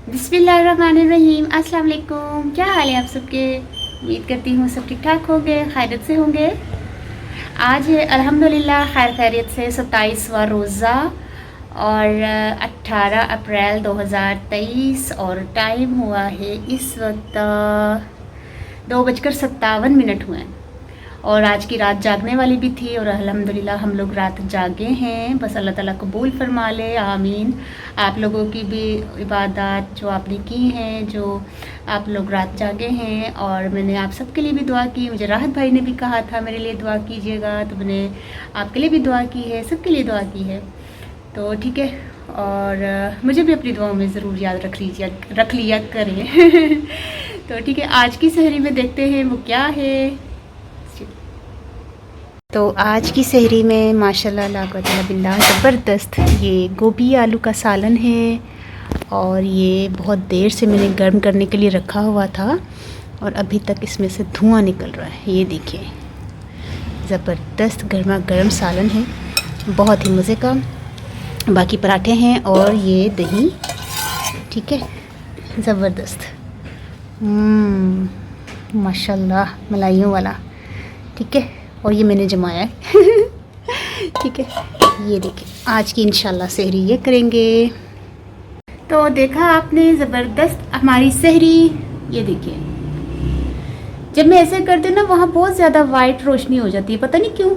बिस्मिल्लाहिर्रहमानिर्रहीम। अस्सलाम वालेकुम। क्या हाल है आप सबके? उम्मीद करती हूँ सब ठीक ठाक होंगे, खैरियत से होंगे। आज है अल्हम्दुलिल्लाह खैर खैरियत से 27वां रोज़ा और 18 अप्रैल 2023 और टाइम हुआ है इस वक्त 2:57 हुए हैं। और आज की रात जागने वाली भी थी और अल्हम्दुलिल्लाह हम लोग रात जागे हैं। बस अल्लाह ताला कबूल फरमा ले, आमीन। आप लोगों की भी इबादत जो आपने की हैं, जो आप लोग रात जागे हैं, और मैंने आप सबके लिए भी दुआ की। मुझे राहत भाई ने भी कहा था मेरे लिए दुआ कीजिएगा, तो मैंने आपके लिए भी दुआ की है, सबके लिए दुआ की है। तो ठीक है, और मुझे भी अपनी दुआओं में ज़रूर याद रख लिया करें। तो ठीक है, आज की सहरी में देखते हैं वो क्या है। तो आज की सहरी में माशाल्लाह ला कुव्वता बिल्लाह ज़बरदस्त ये गोभी आलू का सालन है। और ये बहुत देर से मैंने गर्म करने के लिए रखा हुआ था और अभी तक इसमें से धुआं निकल रहा है। ये देखिए, ज़बरदस्त गर्मा गर्म सालन है, बहुत ही मज़े का। बाकी पराठे हैं और ये दही, ठीक है, ज़बरदस्त। माशाल्लाह मलाइयों वाला, ठीक है। और ये मैंने जमाया है। ठीक है, ये देखिए आज की इंशाल्लाह सहरी ये करेंगे। तो देखा आपने, ज़बरदस्त हमारी सहरी। ये देखिए, जब मैं ऐसे करती हूँ ना, वहाँ बहुत ज़्यादा वाइट रोशनी हो जाती है, पता नहीं क्यों,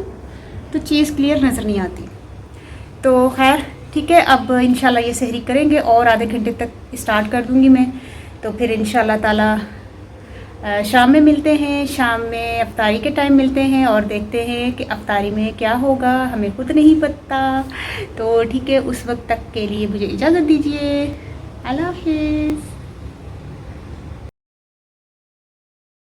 तो चीज़ क्लियर नज़र नहीं आती। तो खैर ठीक है, अब इंशाल्लाह ये सहरी करेंगे और आधे घंटे तक स्टार्ट कर दूँगी मैं। तो फिर इंशाल्लाह ताला शाम में मिलते हैं, शाम में अफ्तारी के टाइम मिलते हैं और देखते हैं कि अफ्तारी में क्या होगा, हमें खुद नहीं पता। तो ठीक है, उस वक्त तक के लिए मुझे इजाज़त दीजिए। अल्लाह हाफ़िज़।